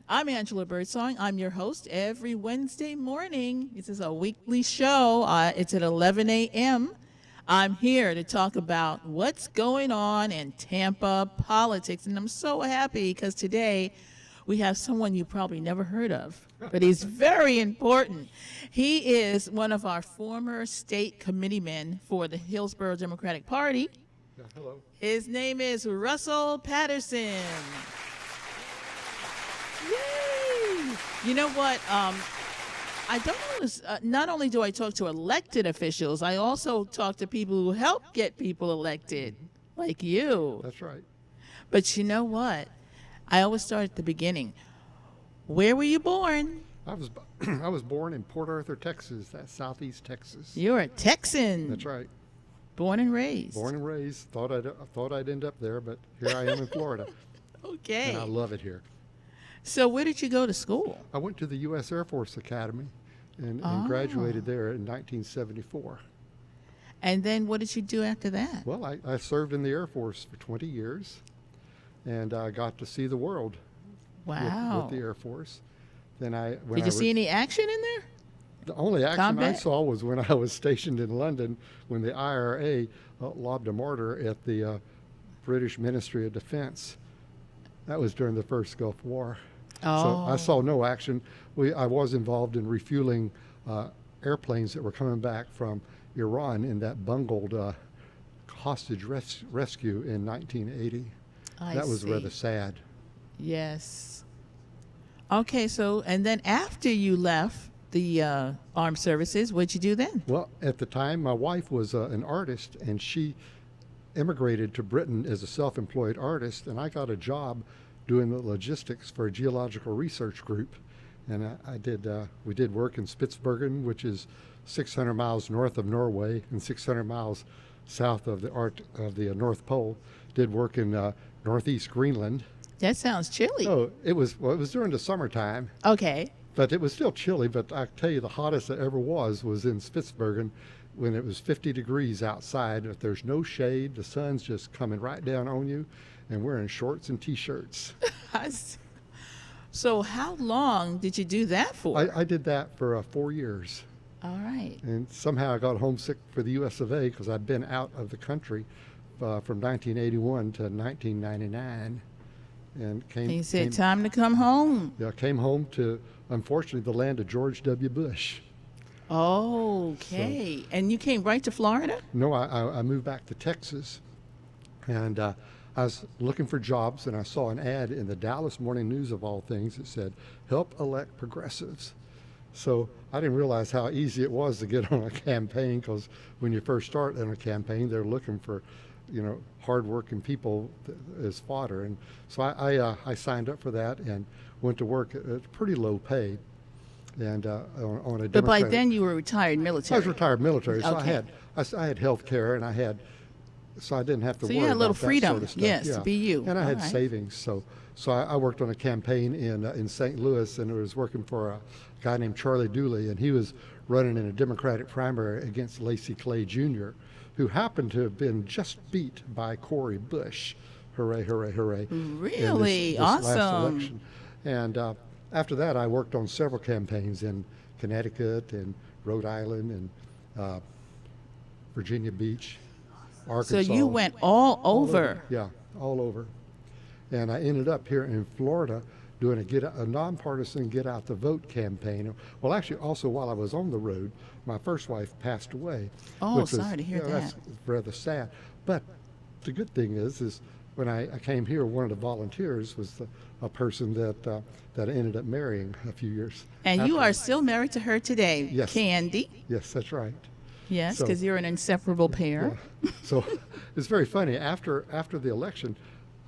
I'm Angela Birdsong. I'm your host every Wednesday morning. This is a weekly show. It's at 11 a.m. I'm here to talk about what's going on in Tampa politics. And I'm so happy because today we have someone you probably never heard of, but he's very important. He is one of our former state committeemen for the Hillsborough Democratic Party. Yeah, hello. His name is Russell Patterson. Yay! You know what? I don't always, not only do I talk to elected officials, I also talk to people who help get people elected, like you. That's right. But you know what? I always start at the beginning. Where were you born? I was I was born in Port Arthur, Texas. That's southeast Texas. You're a Texan. That's right. Born and raised. Born and raised. Thought I'd end up there, but here I am in Florida, Okay. and I love it here. So where did you go to school? I went to the U.S. Air Force Academy, and Oh. graduated there in 1974. And then what did you do after that? Well, I served in the Air Force for 20 years, and I got to see the world Wow. with the Air Force. Then Did you see any action in there? The only action I combat? saw was when I was stationed in London when the IRA lobbed a mortar at the British Ministry of Defense. That was during the first Gulf War. So I Oh. saw no action. I was involved in refueling airplanes that were coming back from Iran in that bungled hostage rescue in 1980. I That was see. rather sad. Yes. Okay, so, and then after you left the armed services, what'd you do then? Well, at the time, my wife was an artist, and she immigrated to Britain as a self-employed artist, and I got a job doing the logistics for a geological research group. And we did work in Spitsbergen, which is 600 miles north of Norway and 600 miles south of the North Pole. Did work in northeast Greenland. That sounds chilly. Oh, it was during the summertime, Okay. but it was still chilly. But I tell you, the hottest it ever was in Spitsbergen, when it was 50 degrees outside. If there's no shade, the sun's just coming right down on you, and we're in shorts and t-shirts. I see. So how long did you do that for? I did that for 4 years, All right. and somehow I got homesick for the U.S. of A. because I'd been out of the country from 1981 to 1999, and And you said, time to come home. came home to, unfortunately, the land of George W. Bush. Okay. And you came right to Florida? No, I moved back to Texas, and I was looking for jobs, and I saw an ad in the Dallas Morning News, of all things, that said, "Help elect progressives." So I didn't realize how easy it was to get on a campaign, because when you first start on a campaign, they're looking for, hardworking people as fodder. And so I signed up for that and went to work at pretty low pay, and on a But by Democratic. then you were retired I military. was retired military, so Okay. I had health care, and so I didn't have to So worry you had a little about that freedom, sort of stuff. yes, to be you. And I had All right. savings, so I worked on a campaign in St. Louis, and I was working for a guy named Charlie Dooley, and he was running in a Democratic primary against Lacey Clay Jr., who happened to have been just beat by Cory Bush. Hooray, hooray, hooray. Really? This last Awesome. election. And after that, I worked on several campaigns in Connecticut and Rhode Island and Virginia Beach, So Arkansas. you went all over. Yeah, all over. And I ended up here in Florida doing a nonpartisan get out the vote campaign. Well, actually, also while I was on the road, my first wife passed away. Oh, which was, sorry to hear That's that. rather sad. But the good thing is when I came here, one of the volunteers was a person that I ended up marrying a few years. And you after. are still married to her today, Yes. Candy. Yes, that's right. Yes, So- because you're an inseparable pair. Yeah. So it's very funny. After the election,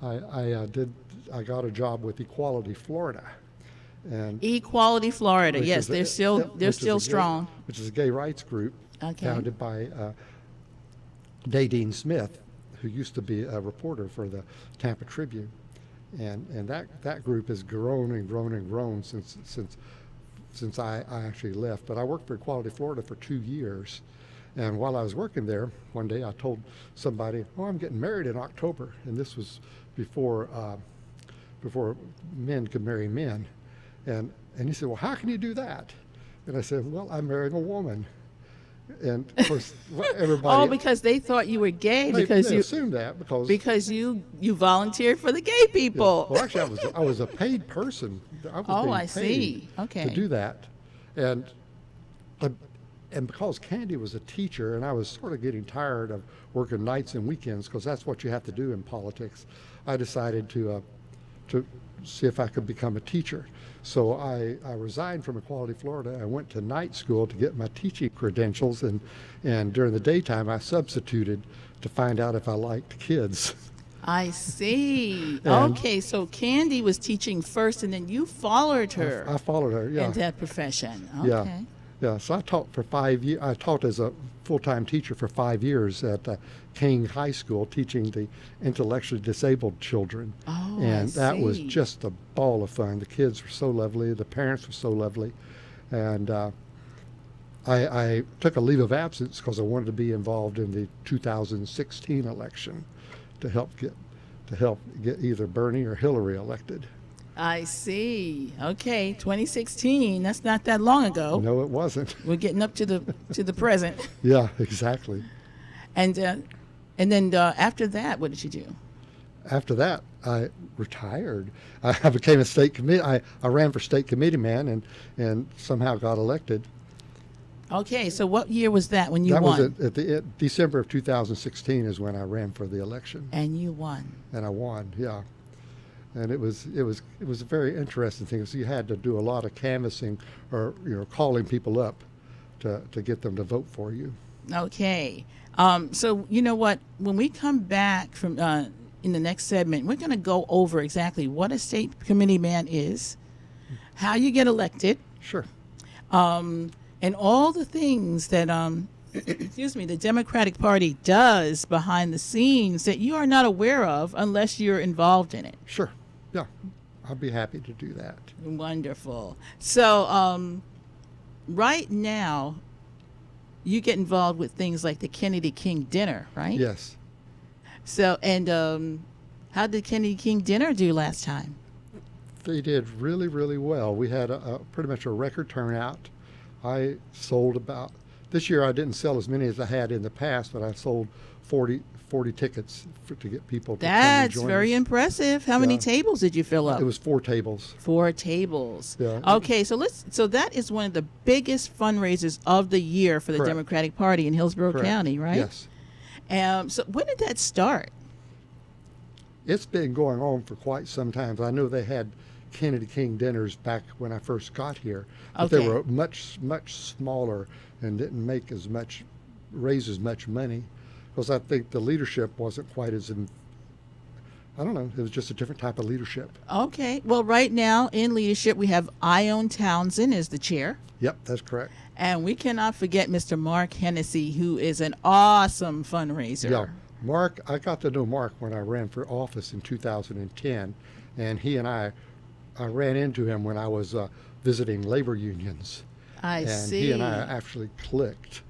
I got a job with Equality Florida, and Equality Florida. which Yes, is they're a- still which they're is a still gay- strong. which is a gay rights group Okay. founded by Nadine Smith, who used to be a reporter for the Tampa Tribune, and that group has grown and grown and grown since I actually left. But I worked for Equality Florida for 2 years. And while I was working there, one day I told somebody, "Oh, I'm getting married in October," and this was before men could marry men. And he said, well, how can you do that? And I said, well, I'm marrying a woman. And of course, everybody. Oh, because they thought you were gay because they you assumed that because you volunteered for the gay people. Well, actually, I was a paid person. I was being I paid see. Okay. to do that, and because Candy was a teacher, and I was sort of getting tired of working nights and weekends because that's what you have to do in politics, I decided to see if I could become a teacher. So I resigned from Equality Florida. I went to night school to get my teaching credentials, and during the daytime I substituted to find out if I liked kids. I see. And- Okay, so Candy was teaching first, and then you followed her I followed her, yeah. in that profession. Yeah. Okay. Yeah, so I taught for 5 years. I taught as a full-time teacher for 5 years at King High School, teaching the intellectually disabled children. Oh, and I that was see. just a ball of fun. The kids were so lovely. The parents were so lovely. And I took a leave of absence because I wanted to be involved in the 2016 election to help get either Bernie or Hillary elected. I see. Okay, 2016. That's not that long ago. No, it wasn't. We're getting up to the present. Yeah, exactly. And then after that, what did you do? After that, I retired. I became a state committee. I ran for state committee man and somehow got elected. Okay, so what year was that when you That won? was at December of 2016 is when I ran for the election, And you won. and I won. Yeah, and it was a very interesting thing. So you had to do a lot of canvassing, or calling people up to get them to vote for you. Okay. So you know what? When we come back from in the next segment, we're going to go over exactly what a state committee man is, how you get elected, Sure. and all the things that excuse me, the Democratic Party does behind the scenes that you are not aware of unless you're involved in it. Sure. Yeah, I'll be happy to do that. Wonderful. So right now, you get involved with things like the Kennedy King dinner, right? Yes. So, and how did Kennedy King dinner do last time? They did really, really well. We had pretty much a record turnout. I sold this year I didn't sell as many as I had in the past, but I sold 40 tickets to get people to come and That's join very us. impressive. How many Yeah. tables did you fill up? It was 4 tables. 4 tables. Yeah. Okay, so that is one of the biggest fundraisers of the year for the Correct. Democratic Party in Hillsborough Correct. County, right? Yes. So when did that start? It's been going on for quite some time. I know they had Kennedy King dinners back when I first got here, but Okay. they were much, much smaller and didn't raise as much money, because I think the leadership wasn't quite I don't know, it was just a different type of leadership. Okay. Well, right now in leadership, we have Ione Townsend as the chair. Yep, that's correct. And we cannot forget Mr. Mark Hennessy, who is an awesome fundraiser. Yeah, Mark, I got to know Mark when I ran for office in 2010, and he and I ran into him when I was visiting labor unions. I And see. he and I actually clicked,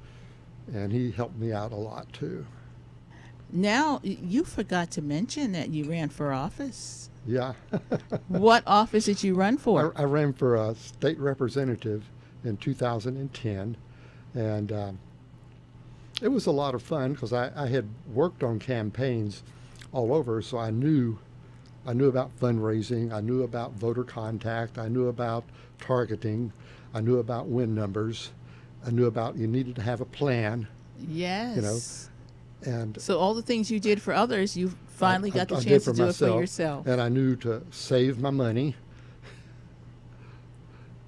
and he helped me out a lot too. Now, you forgot to mention that you ran for office. Yeah. What office did you run for? I ran for a state representative in 2010, and it was a lot of fun because I had worked on campaigns all over, so I knew about fundraising, I knew about voter contact, I knew about targeting, I knew about win numbers, I knew about you needed to have a plan, Yes. and So all the things you did for others, you finally got the I did chance to do myself, it for yourself. and I knew to save my money.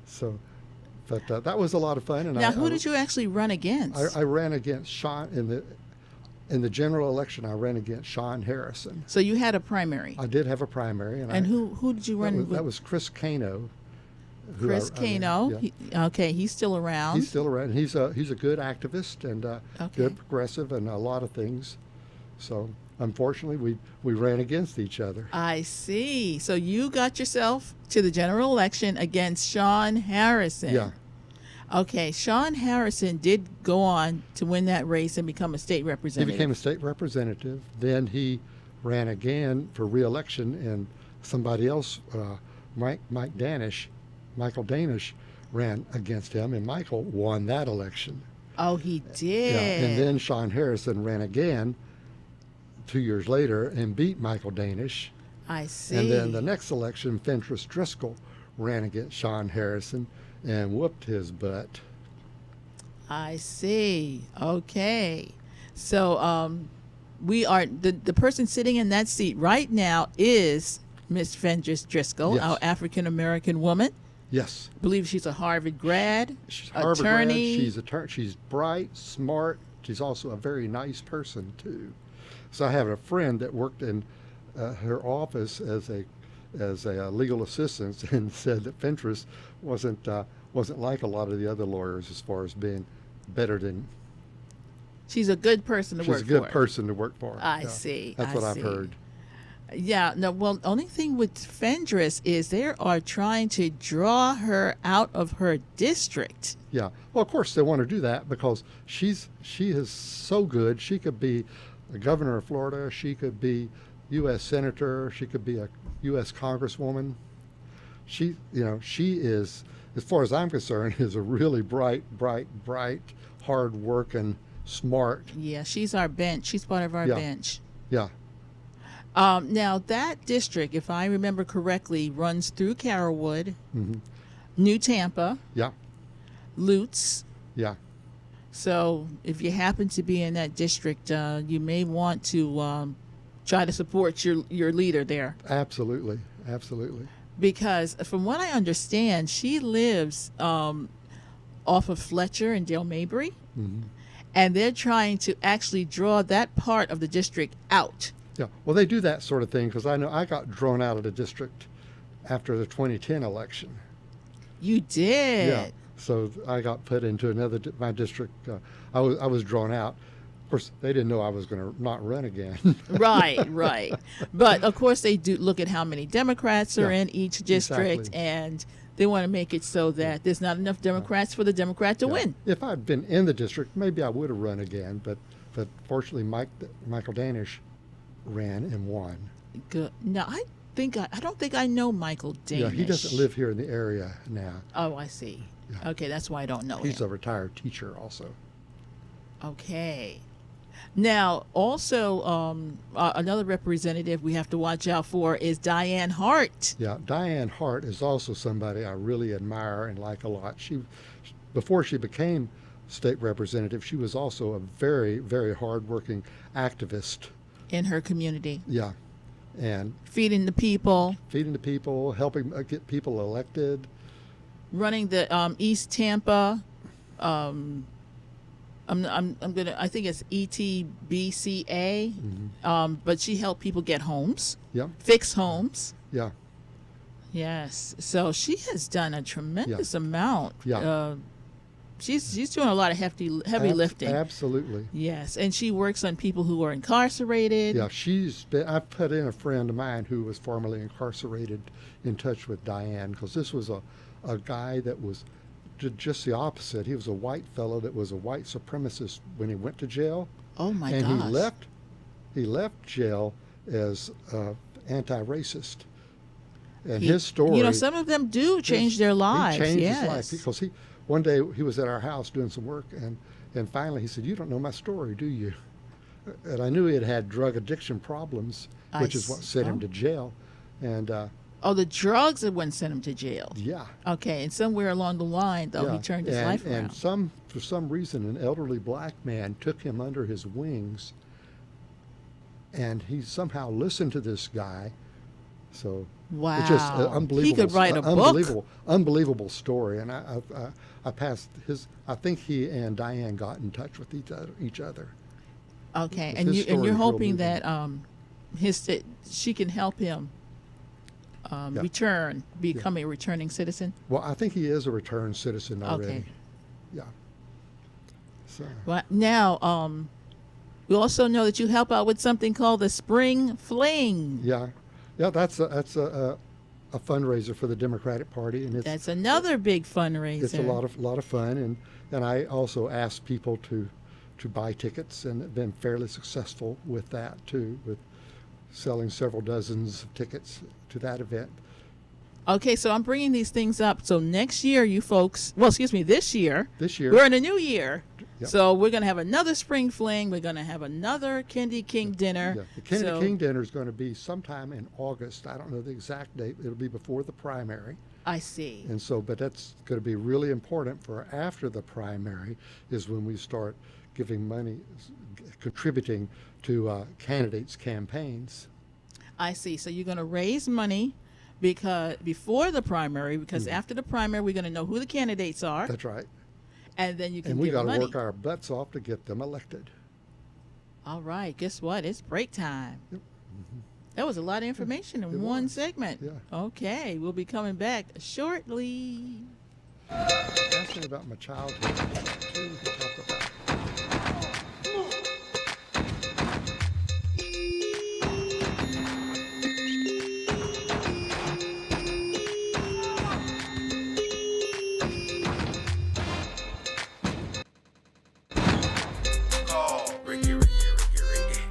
So, but that was a lot of fun. And Now, who did you actually run against? I ran against Sean in the general election. I ran against Sean Harrison. So you had a primary. I did have a primary, And who did you run with? that was Chris Kano. who Chris I ran, Kano. yeah. Okay, he's still around. He's still around. He's a good activist and good progressive and a lot of things. So unfortunately, we ran against each other. I see. So you got yourself to the general election against Sean Harrison. Yeah. Okay, Sean Harrison did go on to win that race and become a state He representative. became a state representative. Then he ran again for re-election, and somebody else, Mike Danish, Michael Danish ran against him, and Michael won that election. Oh, he Yeah, and did. then Sean Harrison ran again 2 years later and beat Michael Danish. I And then the see. next election, Fentress Driscoll ran against Sean Harrison and whooped his butt. I see. Okay. So we are the person sitting in that seat right now is Miss Fenris Driscoll, our Yes. African American woman. Yes. I believe she's a Harvard grad, She's Harvard grad. attorney. She's bright, smart. She's also a very nice person too. So I have a friend that worked in her office as a legal assistant and said that Fentress wasn't like a lot of the other lawyers as far as being better than. She's a good person to She's work a good for. person to work for. I Yeah. see. That's I what I've see. heard. Yeah, no, well, the only thing with Fendris is they are trying to draw her out of her district. Yeah. Well, of course they want to do that because she is so good. She could be the governor of Florida. She could be U.S. senator. She could be a U.S. congresswoman. She is, as far as I'm concerned, is a really bright, hard-working, smart. Yeah, she's our bench. She's part of our Yeah. bench. Yeah. Now, that district, if I remember correctly, runs through Carrollwood, Hmm. New Tampa, Yeah. Lutz. Yeah. So if you happen to be in that district, you may want to try to support your leader there. Absolutely. Absolutely. Because from what I understand, she lives off of Fletcher and Dale Mabry, Hmm. and they're trying to actually draw that part of the district out. Yeah. Well, they do that sort of thing because I know I got drawn out of the district after the 2010 election. You did. Yeah. So I got put into my district. I was drawn out. Of course, they didn't know I was going to not run again. Right, right. But of course, they do look at how many Democrats are Yeah, in each district, exactly. and they want to make it so that there's not enough Democrats for the Democrat to Yeah. win. If I'd been in the district, maybe I would have run again. But fortunately, Michael Danish ran and won. Good. Now, I don't think I know Michael Danish. Yeah, he doesn't live here in the area now. Oh, I see. Yeah. Okay, that's why I don't know He's him. a retired teacher also. Okay. Now, also, another representative we have to watch out for is Diane Hart. Yeah, Diane Hart is also somebody I really admire and like a lot. Before she became state representative, she was also a very, very hardworking activist. In her community, Yeah, and feeding the people, feeding the people, helping get people elected. running the East Tampa. I think it's ETBCA, but she helped people get homes, Yeah, fix homes. yeah, Yes, so she has done a tremendous amount. Yeah. She's doing a lot of heavy lifting. Absolutely. Yes, and she works on people who are incarcerated. Yeah, I've put in a friend of mine who was formerly incarcerated in touch with Diane because this was a guy that was just the opposite. He was a white fellow that was a white supremacist when he went to jail. Oh my And gosh! he left jail as anti-racist. And He- his story, You know, some of them do change their lives. he changed yes. his life because one day he was at our house doing some work, and finally he said, "You don't know my story, do you?" And I knew he had had drug addiction problems, I which is what sent him oh. to jail. And Oh, the drugs are what sent him to jail. yeah, Okay, and somewhere along the line, though, yeah. he turned his and, life around. And for some reason, an elderly black man took him under his wings, and he somehow listened to this guy. So Wow. it's just an unbelievable. He could write a book. Unbelievable story. And I passed his. I think he and Diane got in touch with each other. Okay, His and story you're is real hoping moving. that she can help him Yeah. become a returning citizen. Well, I think he is a returned citizen already. Okay. Yeah. So Well, now, we also know that you help out with something called the Spring Fling. yeah, that's a fundraiser for the Democratic Party, and That's another big fundraiser. it's a lot of fun, and I also ask people to buy tickets, and have been fairly successful with that too, with selling several dozens of tickets to that event. Okay, so I'm bringing these things up. So next year, you folks, well, excuse me, this year, This year, we're in a new year. Yep. So we're going to have another spring fling. We're going to have another Candy King dinner. yeah, the Kennedy So King dinner is going to be sometime in August. I don't know the exact date. It'll be before the primary. I see. And so, but that's going to be really important for after the primary is when we start giving money, contributing to candidates' campaigns. I see. So you're going to raise money because before the primary, because after the primary, we're going to know who the candidates are, That's right. and then you can And we give got to money. work our butts off to get them elected. All right. Guess what? It's break time. Yep. That was a lot of information in It one was. segment. Yeah. Okay. We'll be coming back shortly. Ask me about my childhood too, to talk about. Call Ricky, Ricky, Ricky, Ricky.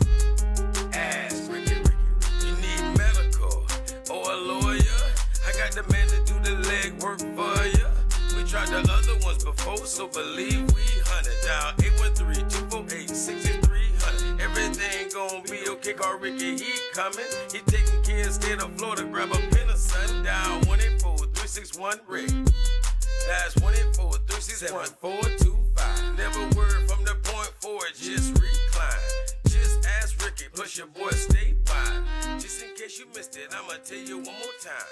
Ask Ricky, Ricky, Ricky. You need medical or a lawyer? I got the man to do the legwork for ya. We tried the other ones before, so believe we hunted down 813-248-6300. Everything gon' be okay. Call Ricky, he coming. He taking care of state of Florida. Grab a pen of sundown 184-361 Rick. That's 184-361-425. Never word from the point forward, just recline. Just ask Ricky, plus your boy statewide. Just in case you missed it, I'ma tell you one more time.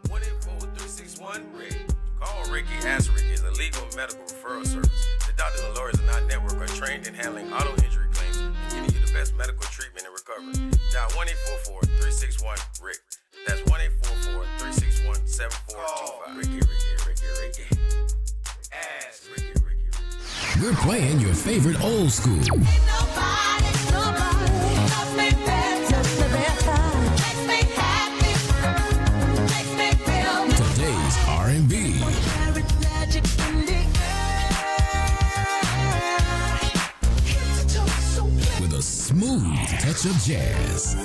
184-361 Rick. Call Ricky, ask Ricky is a legal medical referral service. The doctors and lawyers in our network are trained in handling auto injury claims and getting you the best medical treatment and recovery. Dial 1-844-361 Rick. That's 1-844-361-7425. Ricky, Ricky, Ricky, Ricky. Ask Ricky, Ricky, Ricky. We're playing your favorite old school. Nobody loves me better, makes me happy, makes me feel Today's R&B carrot magic in the air. Head to toe, so black. with a smooth touch of jazz.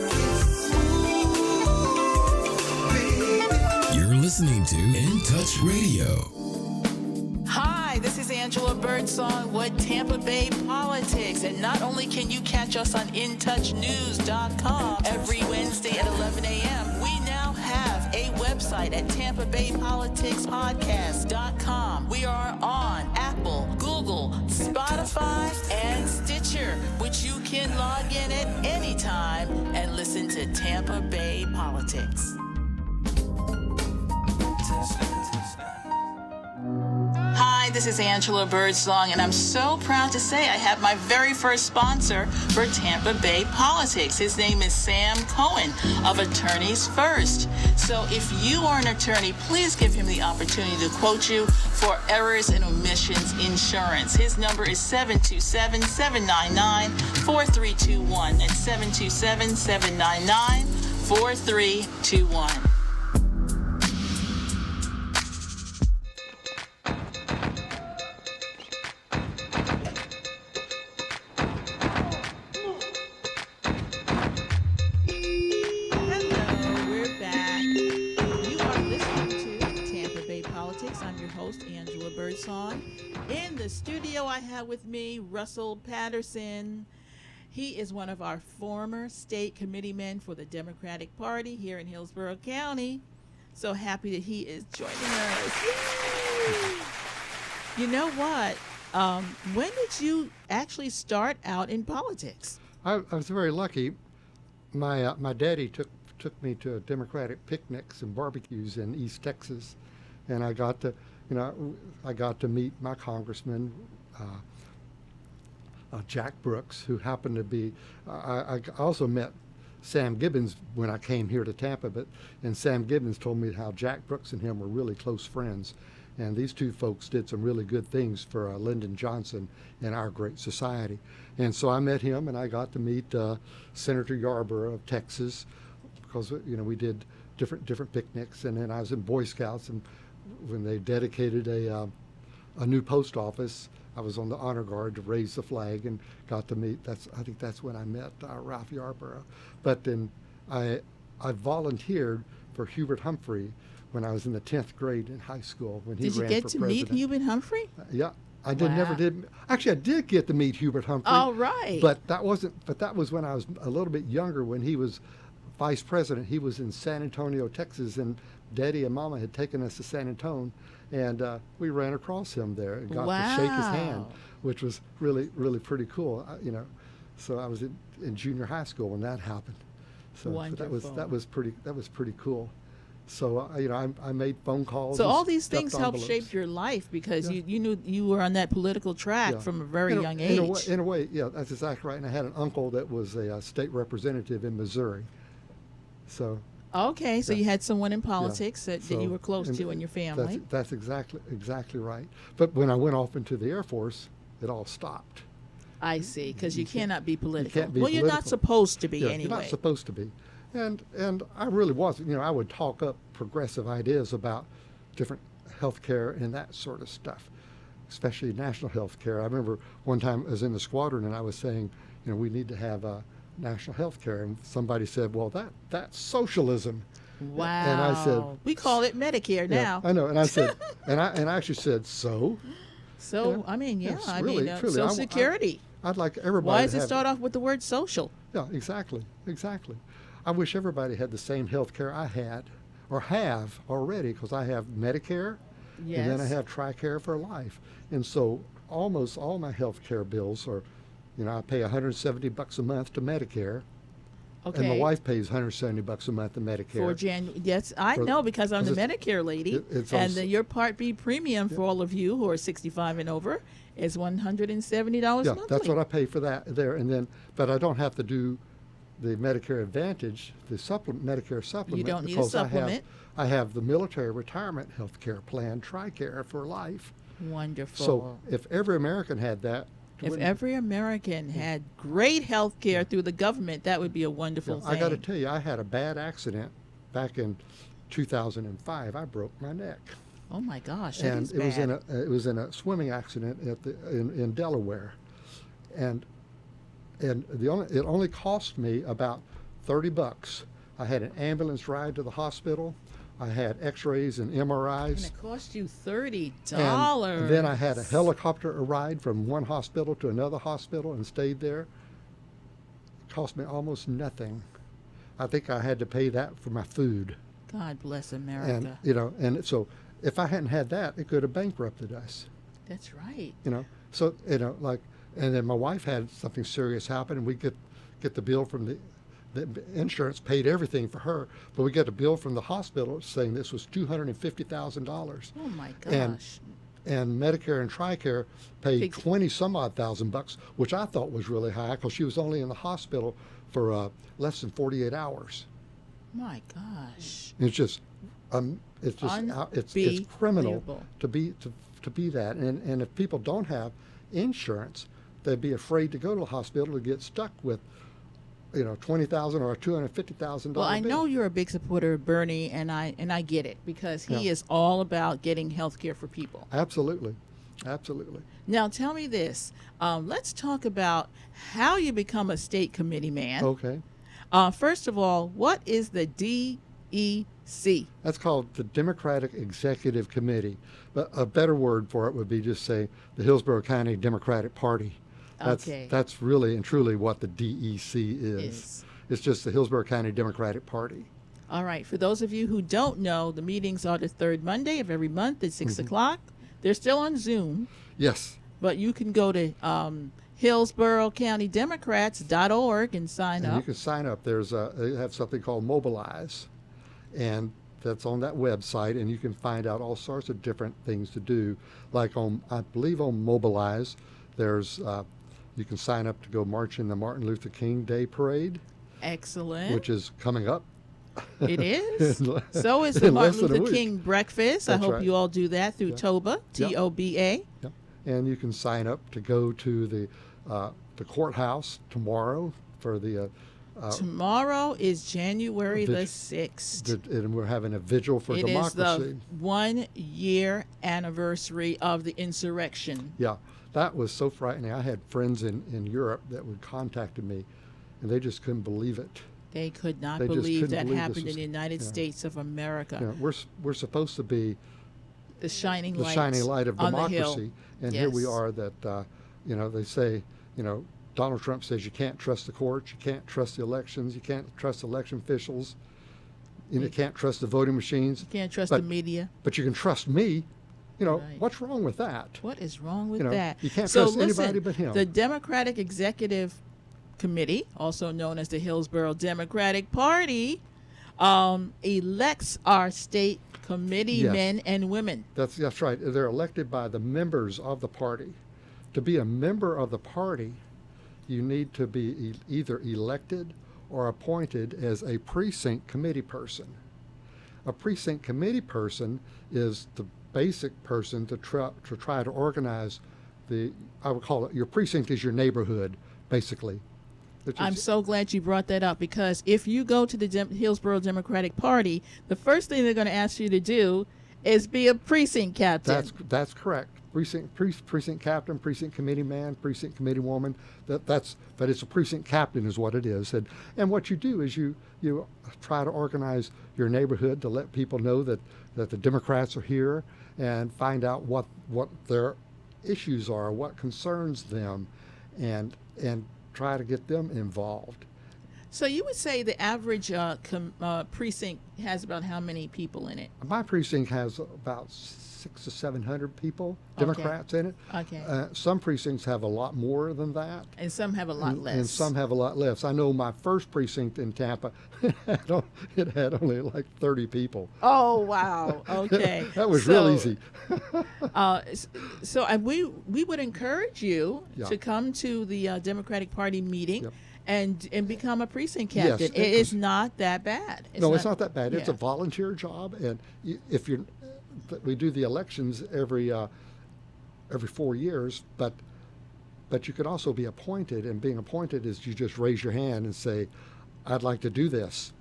You're listening to In Touch Radio. Hi, this is Angela Birdsong with Tampa Bay Politics. And not only can you catch us on InTouchNews.com every Wednesday at 11 a.m., we now have a website at TampaBayPoliticsPodcast.com. We are on Apple, Google, Spotify, and Stitcher, which you can log in at any time and listen to Tampa Bay Politics. Hi, this is Angela Birdsong, and I'm so proud to say I have my very first sponsor for Tampa Bay Politics. His name is Sam Cohen of Attorneys First. So if you are an attorney, please give him the opportunity to quote you for errors and omissions insurance. His number is 727-799-4321. That's 727-799-4321. Hello, we're back. You are listening to Tampa Bay Politics. I'm your host, Angela Birdsong. In the studio, I have with me Russell Patterson. He is one of our former state committeemen for the Democratic Party here in Hillsborough County. So happy that he is joining us. Yay! You know what? When did you actually start out in politics? I was very lucky. My daddy took me to Democratic picnics and barbecues in East Texas, and I got to meet my congressman, Jack Brooks, who happened to be. I also met Sam Gibbons when I came here to Tampa, and Sam Gibbons told me how Jack Brooks and him were really close friends, and these two folks did some really good things for Lyndon Johnson and our great society. And so I met him, and I got to meet Senator Yarborough of Texas, because we did different picnics, and then I was in Boy Scouts, and when they dedicated a new post office, I was on the honor guard to raise the flag and got to meet. I think that's when I met Ralph Yarborough. But then I volunteered for Hubert Humphrey when I was in the 10th grade in high school when he Did you ran get for to president. meet Hubert Humphrey? Yeah, I did. Never Wow. did. Actually, I did get to meet Hubert Humphrey. All right. But that wasn't. But that was when I was a little bit younger. When he was vice president, he was in San Antonio, Texas, and Daddy and Mama had taken us to San Antonio, and we ran across him there and got to shake his hand, Wow. which was really, really pretty cool. You know, so I was in junior high school when that happened. So that was Wonderful. pretty cool. So you know, I made phone calls. So and all these stuffed things helped envelopes. shape your life because Yeah. you knew you were on that political track Yeah. from a very young In age. in a way, yeah, that's exactly right. And I had an uncle that was a state representative in Missouri. So Okay, so Yeah. you had someone in politics that so- you were close to in your family. That's exactly right. But when I went off into the Air Force, it all stopped. I see, because you cannot be political. can't be well, you're not political. supposed to be Yeah, anyway. You're not supposed to be. And I really wasn't. You know, I would talk up progressive ideas about different health care and that sort of stuff, especially national health care. I remember one time I was in the squadron and I was saying, you know, we need to have national health care. And somebody said, well, that's socialism. Wow. And I said, we call it Medicare yeah, now. I know. And I said, and I actually said, so? So, Yeah. I mean, yeah, Yes, I really, mean, truly. Social Security. I'd like everybody Why to does it have start off with the word social? Yeah, exactly. I wish everybody had the same health care I had or have already, because I have Medicare and then I Yes. have TRICARE for life. And so almost all my health care bills are, you know, I pay $170 a month to Medicare, Okay. and my wife pays $170 a month to Medicare. For January, yes, I For- know because I'm the 'cause Medicare lady, it's and also- your Part B premium for all of you who are 65 and over is $170 Yeah, monthly. that's what I pay for that there, and then, but I don't have to do the Medicare Advantage, the Medicare supplement. don't need a because supplement. I have the military retirement health care plan, TRICARE for life. Wonderful. So if every American had that, if wouldn't- every American had great health care through the government, that would be a wonderful yeah, thing. I got to tell you, I had a bad accident back in 2005. I broke my neck, Oh my gosh, that and is it bad. was in a swimming accident in Delaware, and it only cost me about $30. I had an ambulance ride to the hospital. I had X-rays and MRIs. And it cost you $30. And then I had a helicopter ride from one hospital to another hospital and stayed there. It cost me almost nothing. I think I had to pay that for my food. God bless And, America. you know, and so if I hadn't had that, it could have bankrupted us, That's right. you know. So, you know, like, and then my wife had something serious happen, and we get the bill from the insurance paid everything for her, but we get a bill from the hospital saying this was $250,000. Oh my And- gosh. And Medicare and TRICARE paid Big- 20 some odd thousand bucks, which I thought was really high because she was only in the hospital for less than 48 hours. My gosh. It's just, it's criminal Unbelievable. to be that. And if people don't have insurance, they'd be afraid to go to the hospital to get stuck with, you know, $20,000 or a $250,000 Well, I bill. know you're a big supporter of Bernie, and I get it because he Yeah. is all about getting health care for people. Absolutely. Now, tell me this. Let's talk about how you become a state committee man. Okay. First of all, what is the DEC? That's called the Democratic Executive Committee. But a better word for it would be just say the Hillsborough County Democratic Party. Okay. That's really and truly what the DEC is. Is. It's just the Hillsborough County Democratic Party. All right. For those of you who don't know, the meetings are the third Monday of every month at 6 o'clock. They're still on Zoom, Yes. but you can go to HillsboroughCountyDemocrats.org and sign And you up. can sign up. They have something called Mobilize, and that's on that website, and you can find out all sorts of different things to do. Like I believe on Mobilize, there's you can sign up to go march in the Martin Luther King Day Parade, Excellent. which is coming up. It is. In le- So is the in less Martin than a Luther week. King breakfast. I That's hope right. you all do that through TOBA, Yep. TOBA. Yeah. And you can sign up to go to the courthouse tomorrow for the Tomorrow is January the Vig- 6th. and we're having a vigil for It is democracy. the 1 year anniversary of the insurrection. Yeah, that was so frightening. I had friends in Europe that would contacted me, and they just couldn't believe it. They could not They just believe couldn't that believe this happened was- in the United yeah. States of America. You know, we're supposed to be The shining the light, shining light of on the hill. democracy, and here we Yes. are. That they say, Donald Trump says you can't trust the courts, you can't trust the elections, you can't trust election officials, you can't trust the voting machines. You can't trust but, the media. But you can trust me. Right. What's wrong with that? What is wrong with You know, that? you can't so trust listen, anybody but him. The Democratic Executive Committee, also known as the Hillsborough Democratic Party, elects our state committee Yes. men and women. That's right. They're elected by the members of the party. To be a member of the party, you need to be either elected or appointed as a precinct committee person. A precinct committee person is the basic person to try to organize I would call it, your precinct is your neighborhood, basically. I'm so glad you brought that up, because if you go to the Hillsborough Democratic Party, the first thing they're going to ask you to do is be a precinct captain. That's correct. Precinct captain, precinct committee man, precinct committee woman. But it's a precinct captain is what it is. And what you do is you try to organize your neighborhood to let people know that the Democrats are here, and find out what their issues are, what concerns them, and try to get them involved. So you would say the average precinct has about how many people in it? My precinct has about 600 to 700 people, Democrats in it. Okay. Some precincts have a lot more than that. And some have a lot less. And some have a lot less. I know my first precinct in Tampa, it had only like 30 people. Oh, wow. Okay. That was real easy. We would encourage you Yeah. to come to the Democratic Party meeting. Yep. And become a precinct Yes, captain. It is not that bad. It's not that bad. It's a volunteer job, and if we do the elections every 4 years, but you can also be appointed, and being appointed is you just raise your hand and say, "I'd like to do this."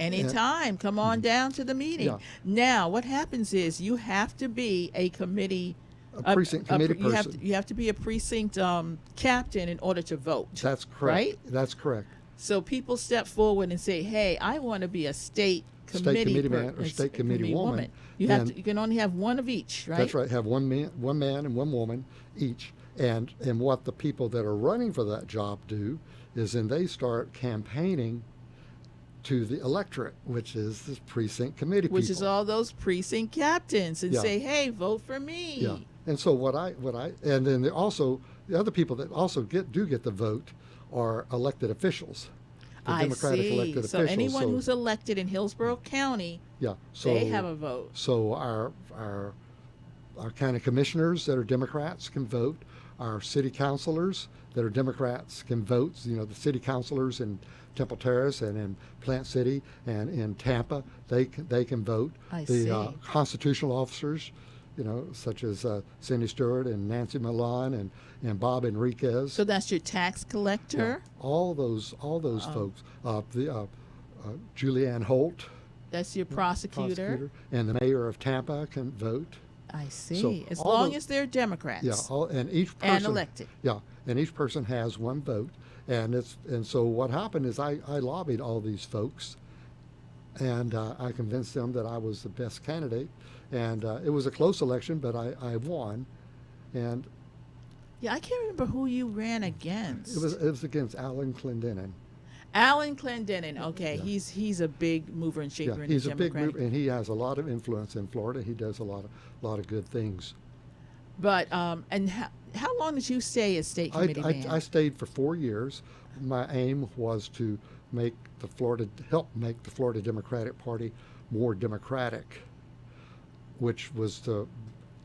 Anytime, come on down to the meeting. Yeah. Now, what happens is you have to be a committee. A precinct committee person. You have to be a precinct captain in order to vote. That's correct. Right? That's correct. So people step forward and say, "Hey, I want to be a state committee man or state committee woman." You can only have one of each, right? That's right. Have one man and one woman each. And what the people that are running for that job do is then they start campaigning to the electorate, which is the precinct committee people. Which is all those precinct captains, and Yeah. say, "Hey, vote for me." Yeah. And so and then the other people that also get the vote are elected officials. The I Democratic see. elected So officials. anyone who's elected in Hillsborough County, yeah, so they have a vote. So our county commissioners that are Democrats can vote. Our city councilors that are Democrats can vote. The city councilors in Temple Terrace and in Plant City and in Tampa, they can vote. I the see. constitutional officers, such as Cindy Stewart and Nancy Milan and Bob Enriquez. So that's your tax collector. All those folks. Julianne Holt, That's your prosecutor. and the mayor of Tampa can vote. I see. So As all long the- as they're Democrats. Yeah, and each person And elected. Yeah, and each person has one vote, and so what happened is I lobbied all these folks, and I convinced them that I was the best candidate, and it was a close election, but I won, and Yeah, I can't remember who you ran against. it was against Alan Clendenin. Alan Clendenin. Okay, Yeah. he's a big mover and shaker Yeah, in he's the a big Democratic. mover, and he has a lot of influence in Florida. He does a lot of good things. But and how long did you stay as state committee man? I stayed for 4 years. My aim was to help make the Florida Democratic Party more democratic, which was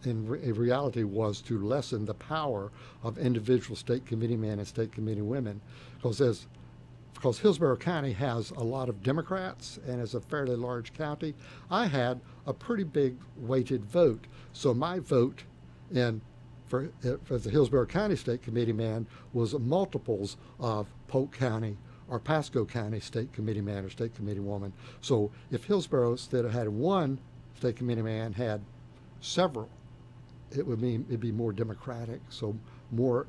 in reality was to lessen the power of individual state committee men and state committee women, because Hillsborough County has a lot of Democrats and is a fairly large county. I had a pretty big weighted vote, so my vote for the Hillsborough County State Committee man was multiples of Polk County or Pasco County State Committee man or State Committee woman. So if Hillsborough, instead of had one State Committee man, had several, it'd be more democratic. So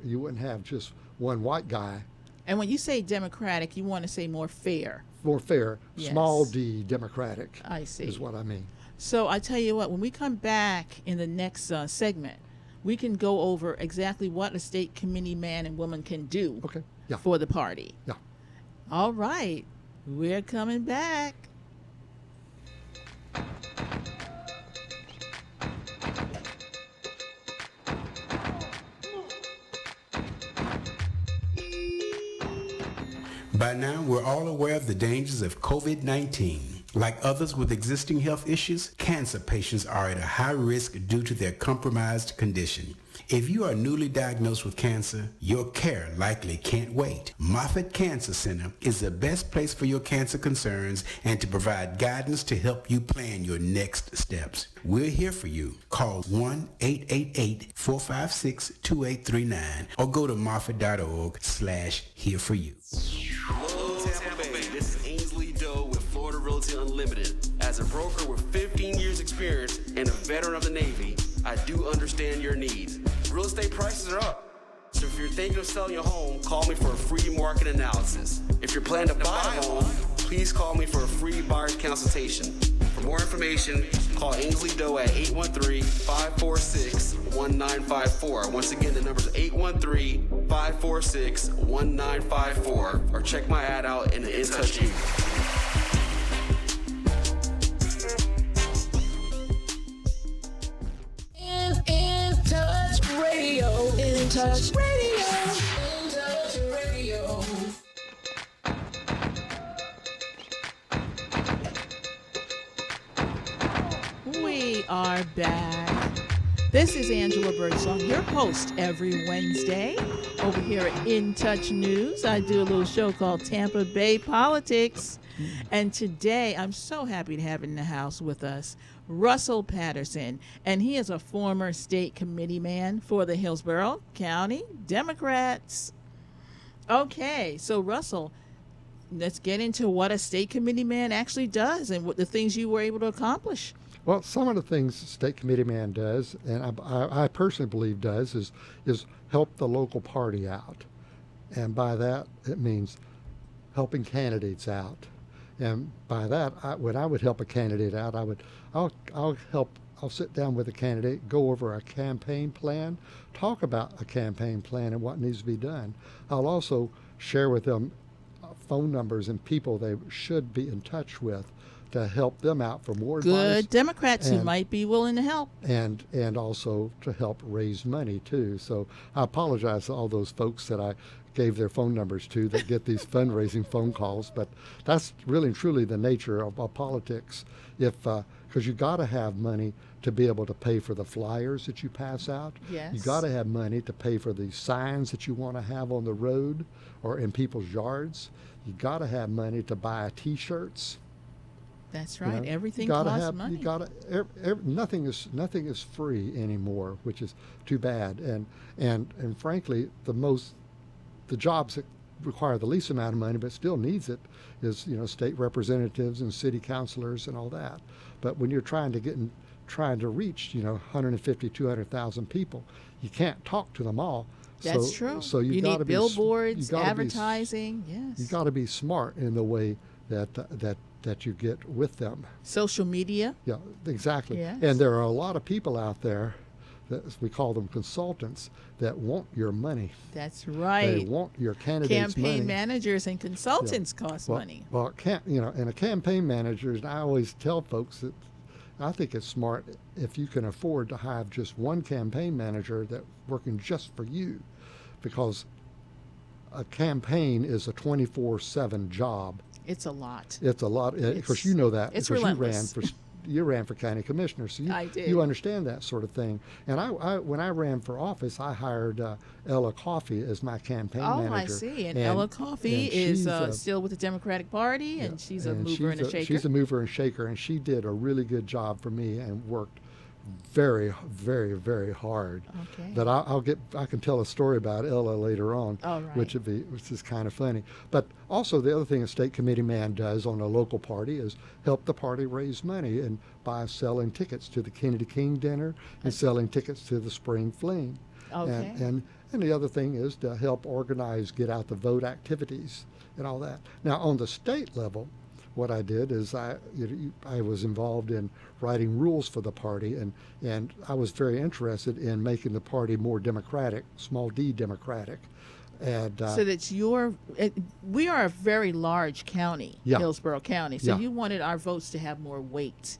you wouldn't have just one white guy And when you say democratic, you want to say more fair. More fair, Yes. small d democratic I see. is what I mean. So I tell you what, when we come back in the next segment, we can go over exactly what a state committee man and woman can do Okay. Yeah. for the party. Yeah. All right, we're coming back. By now, we're all aware of the dangers of COVID-19. Like others with existing health issues, cancer patients are at a high risk due to their compromised condition. If you are newly diagnosed with cancer, your care likely can't wait. Moffitt Cancer Center is the best place for your cancer concerns and to provide guidance to help you plan your next steps. We're here for you. Call 1-888-456-2839 or go to moffitt.org/here for you. Hello, Tampa Bay. This is Ainsley Doe with Florida Realty Unlimited. As a broker with 15 years experience and a veteran of the Navy, I do understand your needs. Real estate prices are up. So if you're thinking of selling your home, call me for a free market analysis. If you're planning to buy a home, please call me for a free buyer's consultation. For more information, call Ainsley Doe at 813-546-1954. Once again, the number is 813-546-1954. Or check my ad out in the In Touch You. In Touch Radio. In Touch Radio. In Touch Radio. We are back. This is Angela Birdsong, your host every Wednesday over here at In Touch News. I do a little show called Tampa Bay Politics. And today I'm so happy to have in the house with us Russell Patterson. And he is a former state committee man for the Hillsborough County Democrats. Okay, so Russell, let's get into what a state committee man actually does and what the things you were able to accomplish. Well, some of the things the state committee man does, and I personally believe does, is help the local party out. And by that, it means helping candidates out. And by that, when I would help a candidate out, I'll sit down with a candidate, go over a campaign plan, talk about a campaign plan and what needs to be done. I'll also share with them phone numbers and people they should be in touch with to help them out for more advice. Good Democrats who and- might be willing to help. and also to help raise money too. So I apologize to all those folks that I gave their phone numbers to that get these fundraising phone calls, but that's really and truly the nature of politics. Because you got to have money to be able to pay for the flyers that you pass out. Yes. You got to have money to pay for the signs that you want to have on the road or in people's yards. You got to have money to buy T-shirts. That's You right. know, Everything you gotta costs have, money. You gotta, nothing is free anymore, which is too bad. And frankly, the jobs that require the least amount of money but still needs it is state representatives and city councilors and all that. But when you're trying to reach 150, 200,000 people, you can't talk to them all. That's true. So you need gotta be, billboards, you gotta advertising. Yes. You got to be smart in the way that you get with them. Social media. Yeah, exactly. Yes. And there are a lot of people out there, that we call them consultants, that want your money. That's right. They want your candidate's money. Campaign managers and consultants cost Well, money. Well, and a campaign manager, and I always tell folks that I think it's smart if you can afford to have just one campaign manager that's working just for you, because a campaign is a 24/7 job. It's a lot. It's a lot. Of course, you know that it's because relentless. you ran for county commissioner, so I did. you understand that sort of thing. And I when I ran for office, I hired Ella Coffey as my campaign manager. Oh, I see. And Ella Coffey is she's still with the Democratic Party, and she's a mover and a shaker. She's a mover and shaker, and she did a really good job for me and worked very, very, very hard. Okay. But I can tell a story about Ella later on, All right. which is kind of funny. But also the other thing a state committee man does on a local party is help the party raise money and by selling tickets to the Kennedy King dinner and selling tickets to the spring fling. Okay. And the other thing is to help organize get out the vote activities and all that. Now, on the state level, what I did is I was involved in writing rules for the party, and I was very interested in making the party more democratic, small d democratic. And So that's we are a very large county, Yeah. Hillsborough County. So Yeah. you wanted our votes to have more weight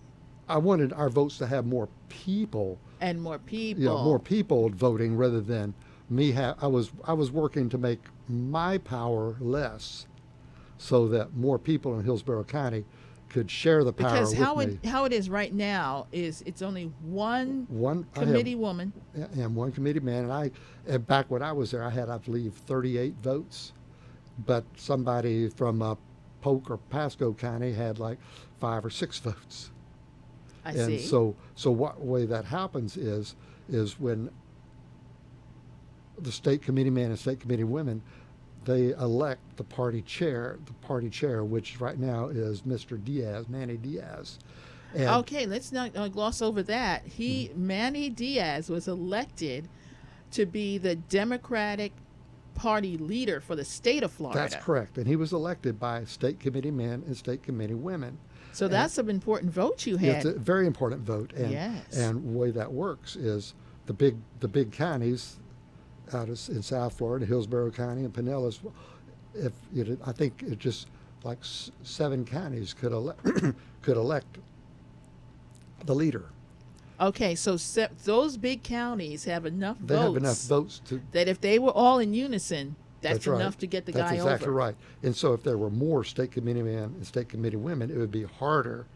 I wanted our votes to have more people, and more people. more people voting rather than me. I was working to make my power less, so that more people in Hillsborough County could share the power Because with me. how it is right now is it's only one I have- committee woman. and one committee man, and back when I was there, I had, I believe, 38 votes, but somebody from Polk or Pasco County had like 5 or 6 votes. I And see. so what way that happens is when the state committee man and state committee women, they elect the party chair, which right now is Mr. Diaz, Manny Diaz. And Okay, let's not gloss over that. Manny Diaz was elected to be the Democratic Party leader for the state of Florida. that's correct. And he was elected by state committee men and state committee women. So that's an important vote you had. It's a very important vote. And Yes. and the way that works is the big counties in South Florida, Hillsborough County and Pinellas, I think it just like 7 counties could elect the leader. Okay, so those big counties have enough They votes have enough votes to. that if they were all in unison, that's right. enough to get the That's guy exactly over. right. And so if there were more state committee men and state committee women, it would be harder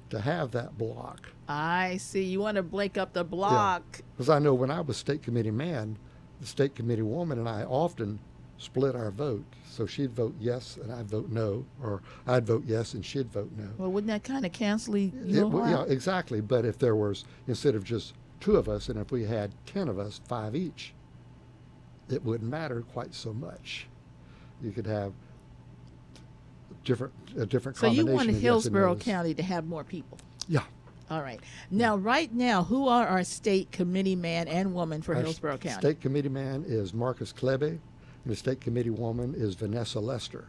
to have that block. I see. You want to break up the block. Because I know when I was state committee man, the state committee woman and I often split our vote. So she'd vote yes and I'd vote no, or I'd vote yes and she'd vote no. Well, wouldn't that kind of cancel you Yeah, out? exactly. But if there was, instead of just 2 of us, and if we had 10 of us, 5 each, it wouldn't matter quite so much. You could have a different So you combination wanted of yes and Hillsborough no's. County to have more people. Yeah. All right. Now, right now, who are our state committee man and woman for Our Hillsborough County? State committee man is Marcus Klebe, and the state committee woman is Vanessa Lester.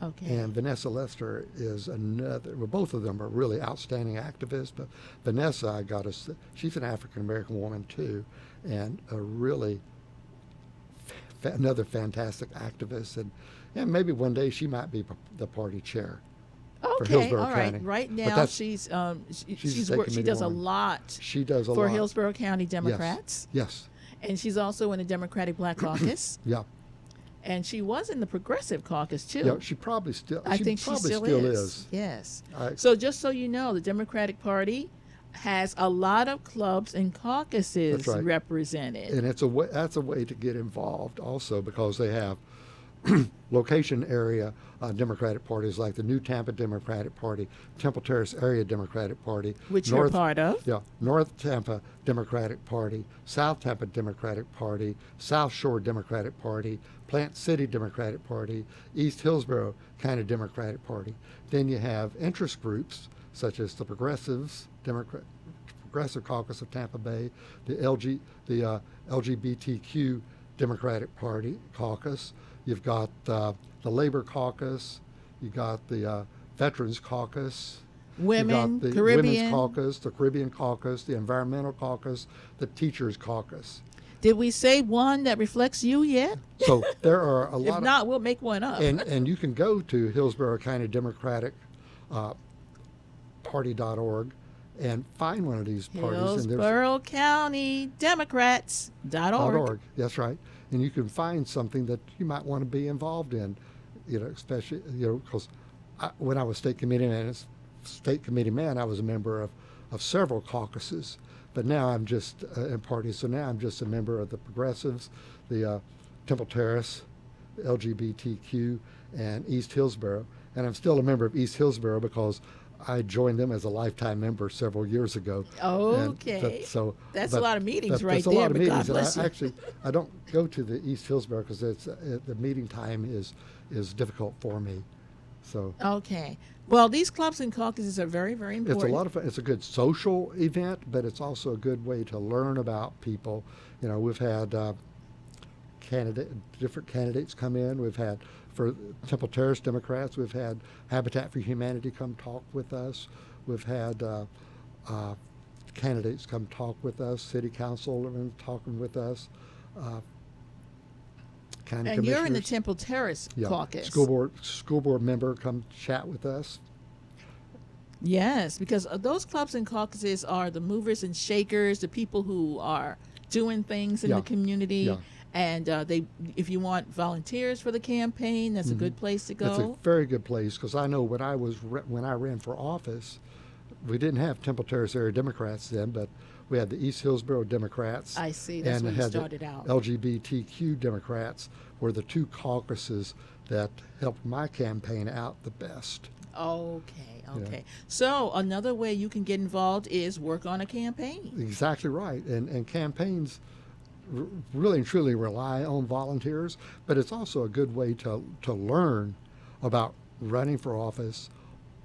Okay. And Vanessa Lester is another, well, both of them are really outstanding activists, but Vanessa, she's an African-American woman too, and a really another fantastic activist, and maybe one day she might be the party chair. for Okay, Hillsborough all right. County. Right But now, that's- she's state she committee does a woman. lot She does a for lot. Hillsborough County Democrats, Yes. and she's also in the Democratic Black Caucus, Yeah. and she was in the Progressive Caucus too. Yeah. She probably still. I think she probably still is. Yes. I- So just so you know, the Democratic Party has a lot of clubs and caucuses That's right. represented. And it's a way. That's a way to get involved also, because they have location area Democratic parties like the New Tampa Democratic Party, Temple Terrace Area Democratic Party, Which you're a part of. Yeah, North Tampa Democratic Party, South Tampa Democratic Party, South Shore Democratic Party, Plant City Democratic Party, East Hillsborough kind of Democratic Party. Then you have interest groups such as the Progressive Caucus of Tampa Bay, the LGBTQ Democratic Party caucus. You've got the Labor Caucus. You got the Veterans Caucus. Women, you got the Caribbean. Women's Caucus, the Caribbean Caucus, the Environmental Caucus, the Teachers Caucus. Did we say one that reflects you yet? So there are a lot If not, we'll make one up. and you can go to Hillsborough County Democratic Party.org and find one of these parties. And Hillsborough County Democrats.org. .org. That's right. And you can find something that you might want to be involved in, especially, because when I was state committee man, I was a member of several caucuses, but now I'm just in parties. So now I'm just a member of the Progressives, the Temple Terrace, LGBTQ, and East Hillsborough. And I'm still a member of East Hillsborough because I joined them as a lifetime member several years ago. Okay. That's a lot of meetings right that's a there, lot of but meetings. God bless and you. I don't go to the East Hillsborough because the meeting time is difficult for me. So Okay. Well, these clubs and caucuses are very, very important. it's a lot of fun. It's a good social event, but it's also a good way to learn about people. We've had different candidates come in. We've had, for Temple Terrace Democrats, we've had Habitat for Humanity come talk with us. We've had candidates come talk with us, city councilmen talking with us, county And you're in the commissioners. Temple Terrace Yeah, caucus. school board member come chat with us. Yes, because those clubs and caucuses are the movers and shakers, the people who are doing things in Yeah, the community. yeah. And if you want volunteers for the campaign, that's a good place to It's a go. very good place, because I know when I ran for office, we didn't have Temple Terrace area Democrats then, but we had the East Hillsborough Democrats. I see. That's and where you had the started out. LGBTQ Democrats were the two caucuses that helped my campaign out the best. Okay. So another way you can get involved is work on a campaign. Exactly right. And campaigns really and truly rely on volunteers, but it's also a good way to learn about running for office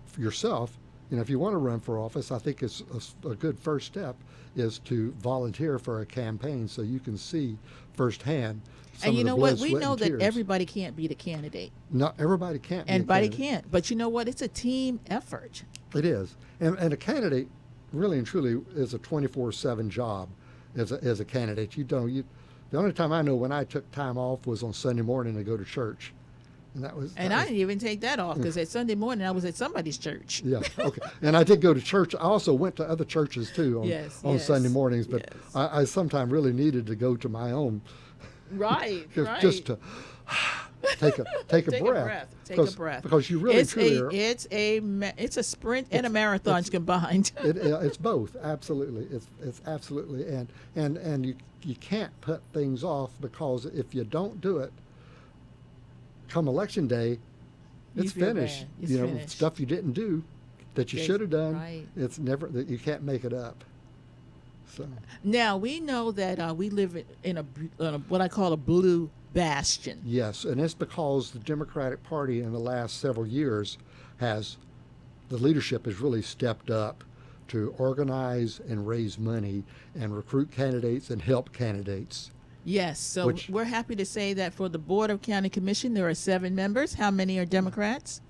for yourself. If you want to run for office, I think it's a good first step is to volunteer for a campaign so you can see firsthand some And you of the know blood, what? We sweat, know and that tears. everybody can't be the candidate. Not everybody can't be a Everybody candidate. can't. But you know what? It's a team effort. It is. And a candidate really and truly is a 24/7 job as a candidate. The only time I know when I took time off was on Sunday morning to go to church. And that was. And that I was- didn't even take that off because at Sunday morning I was at somebody's church. Yeah. Okay. And I did go to church. I also went to other churches too on Yes, Sunday yes, mornings, but yes. I sometimes really needed to go to my own Right, right. just to take a Take a breath. breath. Take because, a breath. Because you really truly are. It's a sprint and a marathon combined. It's both, absolutely. It's absolutely, and you can't put things off, because if you don't do it, come election day, You it's feel finished. bad. It's finished. Stuff you didn't do that you Yes, should have done. right. It's never that you can't make it up. So Now we know that we live in a what I call a blue bastion. yes, and it's because the Democratic Party in the last several years the leadership has really stepped up to organize and raise money and recruit candidates and help candidates. Yes, so Which- we're happy to say that for the Board of County Commission there are 7 members. How many are Democrats?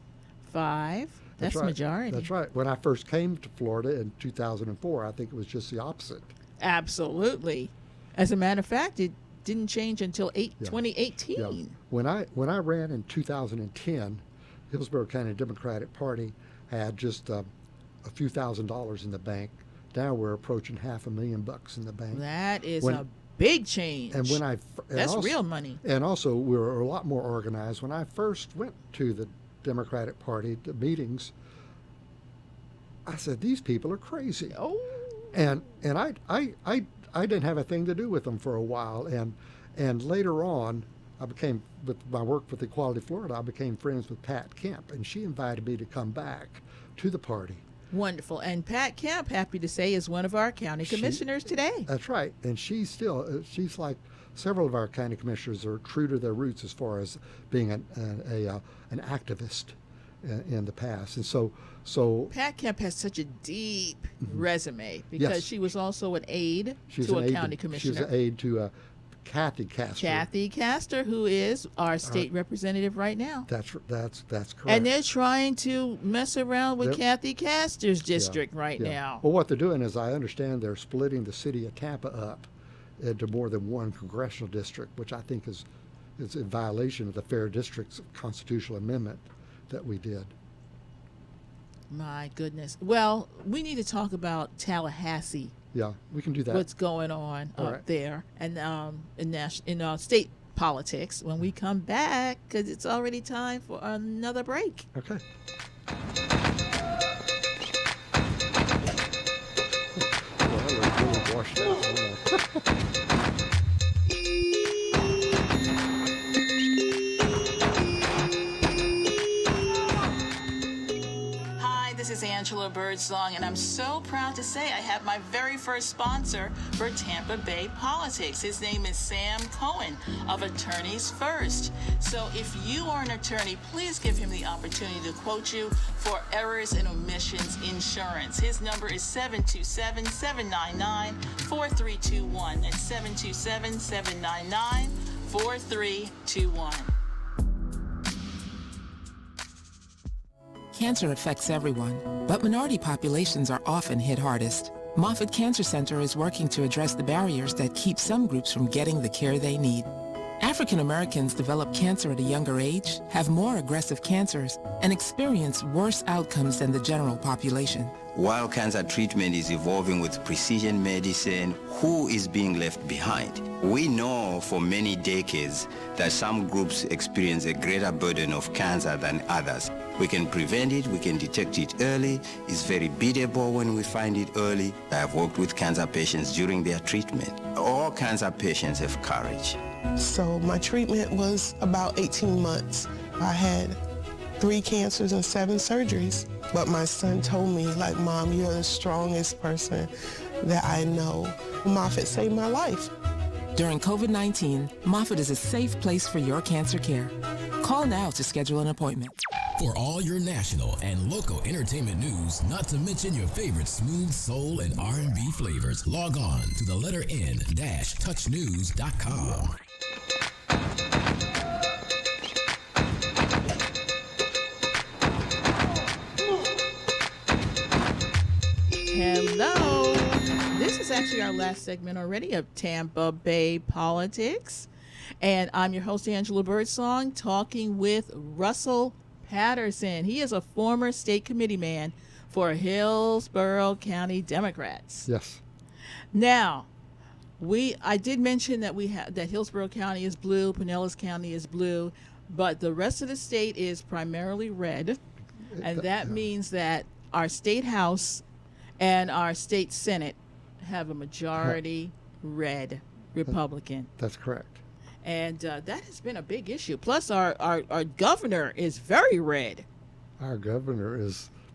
5. That's right. majority. That's right. When I first came to Florida in 2004, I think it was just the opposite. Absolutely. As a matter of fact, it didn't change until 2018. Yeah. When I ran in 2010, Hillsborough County Democratic Party had just a few $1,000s in the bank. Now we're approaching $500,000 in the bank. That is When- a big change. And That's real money. And also, we were a lot more organized. When I first went to the Democratic Party the meetings, I said, "These people are crazy." Oh. And I didn't have a thing to do with them for a while. And later on, I became, with my work with Equality Florida, I became friends with Pat Kemp, and she invited me to come back to the party. Wonderful. And Pat Kemp, happy to say, is one of our county commissioners today. That's right. And she's like several of our county commissioners are true to their roots as far as being an activist in the past. And so Pat Kemp has such a deep resume because Yes. she was also an aide she's to an a aide county She's commissioner. an aide to Kathy Castor. Kathy Castor, who is our state representative right now. That's correct. And they're trying to mess around with Yep. Kathy Castor's Yeah, district right yeah. now. Well, what they're doing is, I understand they're splitting the city of Tampa up into more than one congressional district, which I think is in violation of the Fair Districts Constitutional Amendment that we did. My goodness. Well, we need to talk about Tallahassee. Yeah, we can do that. What's going on All up right. there and in state politics when we come back, because it's already time for another break. Okay. Well, I look really washed out. Hi, this is Angela Birdsong, and I'm so proud to say I have my very first sponsor for Tampa Bay politics. His name is Sam Cohen of Attorneys First. So if you are an attorney, please give him the opportunity to quote you for errors and omissions insurance. His number is 727-799-4321. That's 727-799-4321. 4321. Cancer affects everyone, but minority populations are often hit hardest. Moffitt Cancer Center is working to address the barriers that keep some groups from getting the care they need. African Americans develop cancer at a younger age, have more aggressive cancers, and experience worse outcomes than the general population. While cancer treatment is evolving with precision medicine, who is being left behind? We know for many decades that some groups experience a greater burden of cancer than others. We can prevent it, we can detect it early. It's very beatable when we find it early. I have worked with cancer patients during their treatment. All cancer patients have courage. So my treatment was about 18 months. I had 3 cancers and 7 surgeries. But my son told me, like, Mom, you're the strongest person that I know. Moffitt saved my life. During COVID-19, Moffitt is a safe place for your cancer care. Call now to schedule an appointment. For all your national and local entertainment news, not to mention your favorite smooth soul and R&B flavors, log on to the letter N-touchnews.com. Hello. This is actually our last segment already of Tampa Bay politics. And I'm your host, Angela Birdsong, talking with Russell Patterson. He is a former state committee man for Hillsborough County Democrats. Yes. Now, I did mention that that Hillsborough County is blue, Pinellas County is blue, but the rest of the state is primarily red. And that means that our state house and our state Senate have a majority red Republican. That's correct. And that has been a big issue. Plus, our governor is very red. Our governor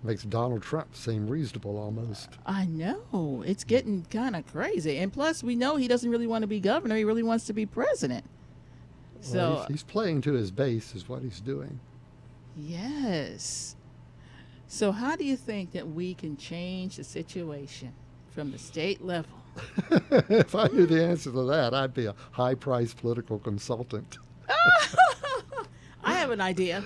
makes Donald Trump seem reasonable almost. I know. It's getting kind of crazy. And plus, we know he doesn't really want to be governor. He really wants to be president. Well, he's playing to his base is what he's doing. Yes. So how do you think that we can change the situation from the state level? If I knew the answer to that, I'd be a high-priced political consultant. I have an idea.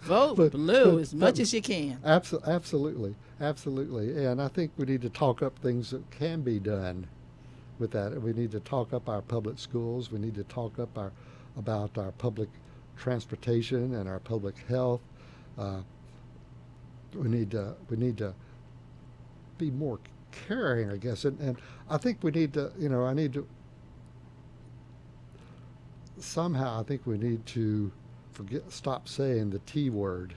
Vote blue as much as you can. Absolutely. And I think we need to talk up things that can be done with that. We need to talk up our public schools. We need to talk up about our public transportation and our public health. We need to be more caring, I guess, and I think we need to, I think we need to stop saying the T word.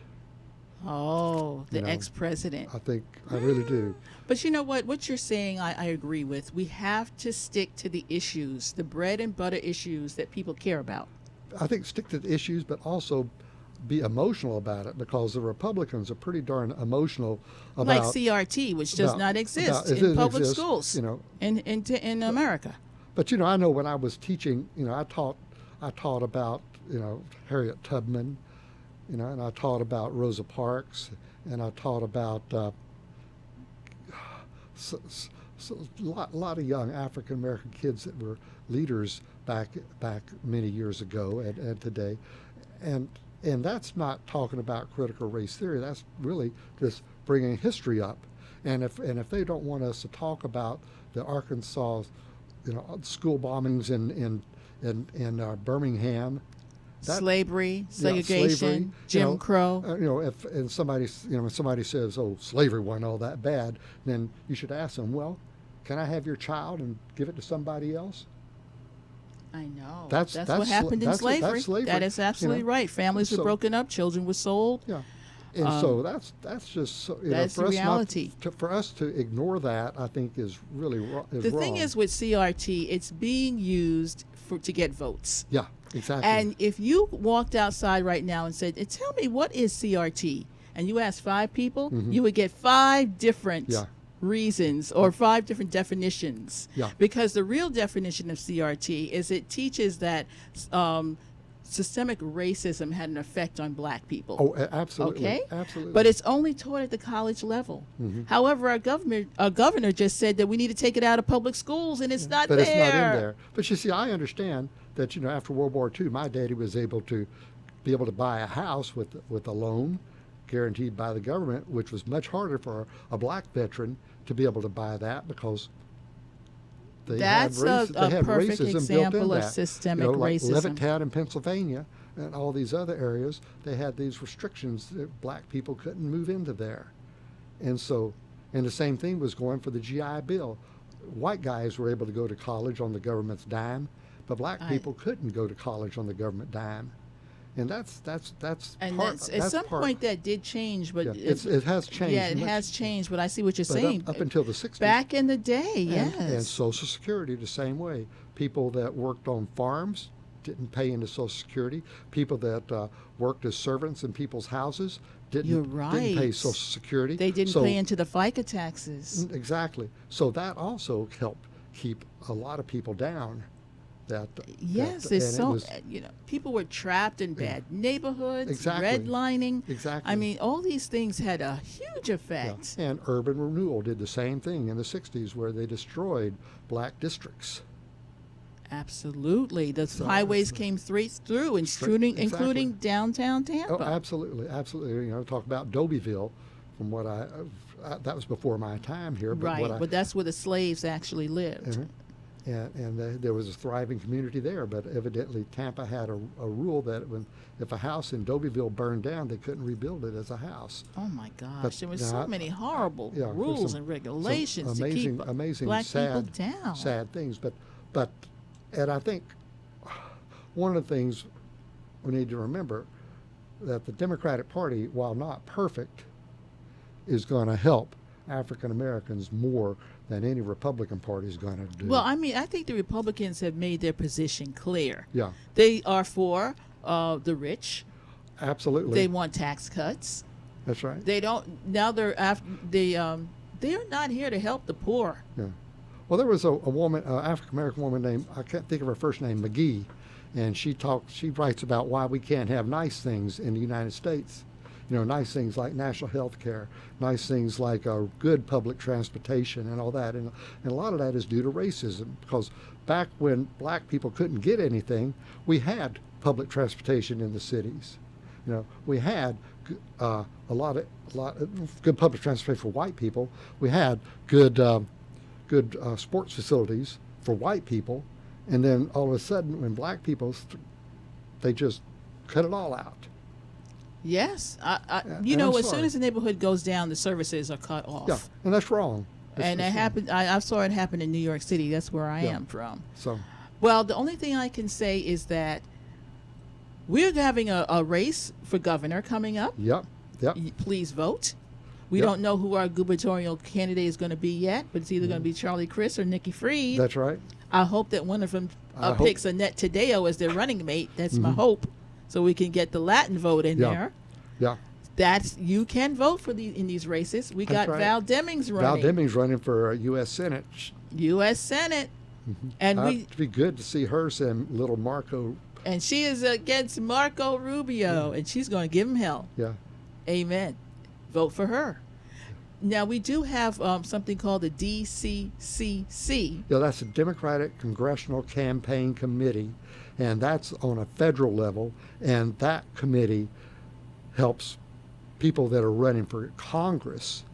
Oh, the ex-president. I really do. But you know what you're saying, I agree with. We have to stick to the issues, the bread and butter issues that people care about. I think stick to the issues, but also be emotional about it, because the Republicans are pretty darn emotional about, like CRT, which does not exist in public schools, in America. But I know when I was teaching, I taught about Harriet Tubman, and I taught about Rosa Parks, and I taught about a lot of young African American kids that were leaders back many years ago and today, and that's not talking about critical race theory. That's really just bringing history up. And if they don't want us to talk about the Arkansas, school bombings in Birmingham, slavery, segregation, Jim Crow. If somebody says, "Oh, slavery wasn't all that bad," then you should ask them, "Well, can I have your child and give it to somebody else?" I know. That's what happened in slavery. That's slavery. That is absolutely right. Families were broken up. Children were sold. Yeah. And so that's just that's for the us reality. For us to ignore that, I think is really wrong. The thing is with CRT, it's being used to get votes. Yeah, exactly. And if you walked outside right now and said, "Tell me what is CRT," and you asked 5 people, you would get 5 different reasons or 5 different definitions. Yeah. Because the real definition of CRT is it teaches that systemic racism had an effect on black people. Oh, absolutely. Okay? Absolutely. But it's only taught at the college level. However, our governor just said that we need to take it out of public schools, and it's not but there. It's not in there. But you see, I understand that after World War II, my daddy was able to buy a house with a loan guaranteed by the government, which was much harder for a black veteran to be able to buy that because That's they a had perfect racism example built in of that. systemic like racism. Levittown in Pennsylvania and all these other areas, they had these restrictions that black people couldn't move into there. And the same thing was going for the GI Bill. White guys were able to go to college on the government's dime, but black people couldn't go to college on the government dime. And that's And part, at that's some part, point that did change, but yeah, it has changed. Yeah, it has changed, but I see what you're But saying. up until the 60s. Back in the day, And yes. Social Security the same way. People that worked on farms didn't pay into Social Security. People that worked as servants in people's houses You're didn't right. pay Social Security. They didn't So- pay into the FICA taxes. Exactly. So that also helped keep a lot of people down. Yes, that, it's and it so, was- people were trapped in bad neighborhoods, Exactly. redlining. Exactly. I mean, all these things had a huge Yeah. effect. And urban renewal did the same thing in the 60s where they destroyed black districts. Absolutely. The highways came through, including exactly. downtown Tampa. Oh, absolutely, absolutely. Talk about Dobyville, from what that was before my time here. But Right, but that's where the slaves actually lived. And there was a thriving community there, but evidently Tampa had a rule that if a house in Dobyville burned down, they couldn't rebuild it as a house. Oh my gosh, But there was now, so many horrible there's rules some- and regulations some to keep amazing, black sad, people down. sad things. But and I think one of the things we need to remember that the Democratic Party, while not perfect, is going to help African Americans more than any Republican Party is going to do. Well, I mean, I think the Republicans have made their position clear. Yeah. They are for the rich. Absolutely. They want tax cuts. That's right. They don't. Now they're they're not here to help the poor. Yeah. Well, there was a woman, African American woman named, I can't think of her first name, McGee, and she writes about why we can't have nice things in the United States. Nice things like national health care, nice things like good public transportation and all that. And a lot of that is due to racism, because back when black people couldn't get anything, we had public transportation in the cities. We had a lot of good public transportation for white people. We had good sports facilities for white people. And then all of a sudden, when black people, they just cut it all out. Yes, And as I'm soon sorry. as the neighborhood goes down, the services are cut off. Yeah, and that's wrong. And it happened. I saw it happen in New York City. That's where I Yeah. am from. So, Well, the only thing I can say is that we're having a race for governor coming up. yep. Please vote. We Yep. don't know who our gubernatorial candidate is going to be yet, but it's either going to be Charlie Crist or Nikki Fried. That's right. I hope that one of them I hope- picks Annette Tadeo as their running mate. That's my hope, so we can get the Latin vote in Yeah. there. Yeah. You can vote for in these races. We That's got right. Val Demings running. Val Demings running for U.S. Senate. U.S. Senate, and It'd be good to see her send little Marco. and she is against Marco Rubio, and she's going to give him hell. Yeah. Amen. Vote for her. Now we do have something called the DCCC. Yeah, that's the Democratic Congressional Campaign Committee, and that's on a federal level, and that committee helps people that are running for Congress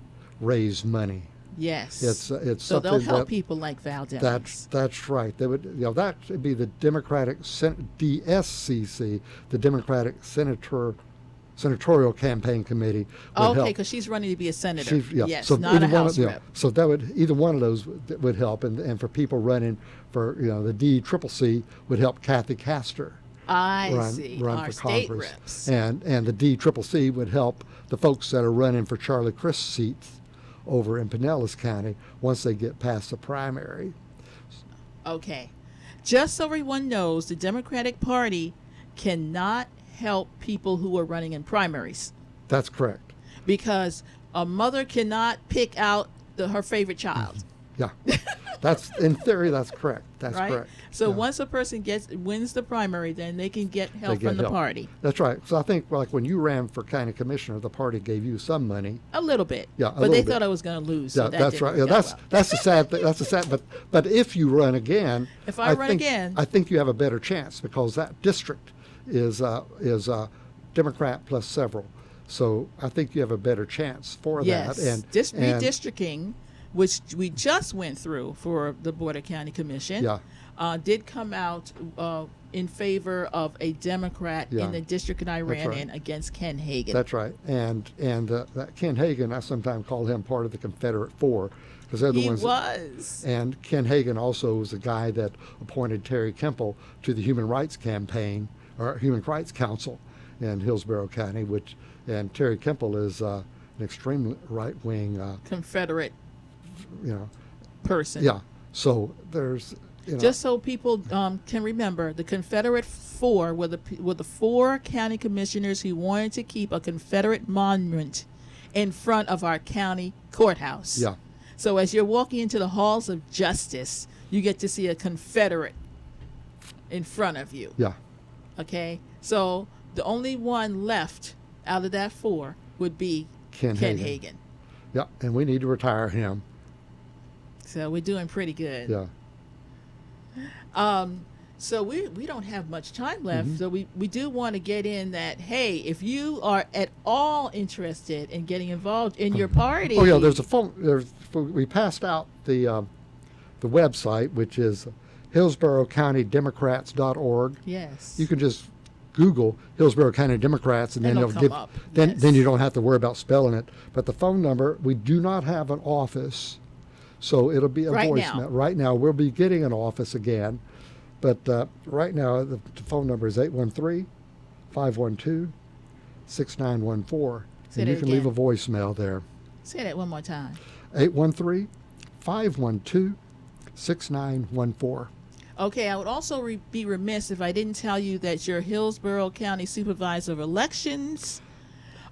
raise money. Yes. It's so they'll something help that, people like Val Demings. That's right. They would, that would be the Democratic DSCC, the Democratic Senatorial Campaign Committee. Would Okay, help. because she's running to be a senator. Yes, so not a either one House of, rep. So either one of those would help, and for people running for the DCCC would help Kathy Castor I see. run Our for state Congress, reps. and the DCCC would help the folks that are running for Charlie Crist's seats over in Pinellas County once they get past the primary. Okay. Just so everyone knows, the Democratic Party cannot help people who are running in primaries, That's correct. because a mother cannot pick out her favorite child. Yeah, That's in theory. That's correct. That's right? correct. So Yeah. once a person wins the primary, then they can get help They get from the help. party. That's right. So I think like when you ran for county commissioner, the party gave you some money. A little bit. Yeah, a but little they bit. thought I was going to lose. So Yeah, that that's didn't right. Yeah, work out well. that's the sad thing. That's the sad. But if you run again, If I run think, again. I think you have a better chance because that district is Democrat plus several. So I think you have a better chance for Yes. that. And Redistricting, which we just went through for the Board of County Commission, Yeah. did come out in favor of a Democrat Yeah. in the district that I ran right. in against Ken Hagan. That's right. And that Ken Hagan, I sometimes call him part of the Confederate Four because they're the He ones. was. And Ken Hagan also was the guy that appointed Terry Kemple to the Human Rights Campaign or Human Rights Council in Hillsborough County, and Terry Kemple is an extremely right-wing, Confederate you know, person. yeah. So there's, Just so people can remember, the Confederate Four were the four county commissioners who wanted to keep a Confederate monument in front of our county courthouse. Yeah. So as you're walking into the halls of justice, you get to see a Confederate in front of you. yeah, Okay? So the only one left out of that four would be Ken Ken Hagan. Hagan. yeah. And we need to retire him. So we're doing pretty good. Yeah. So we don't have much time left. Mm-hmm. So we do want to get in that, hey, if you are at all interested in getting involved in your party. Oh yeah, there's a phone. We passed out the website, which is HillsboroCountyDemocrats.org. Yes. You can just Google Hillsborough County Democrats, and then It'll it'll come give. up, Then yes. then you don't have to worry about spelling it. But the phone number, we do not have an office, so it'll be a Right voicemail. now. Right now, we'll be getting an office again, but right now the phone number is 813-512-6914, Say and that you can leave a again. voicemail there. Say that one more time. 813-512-6914. Okay, I would also be remiss if I didn't tell you that your Hillsborough County Supervisor of Elections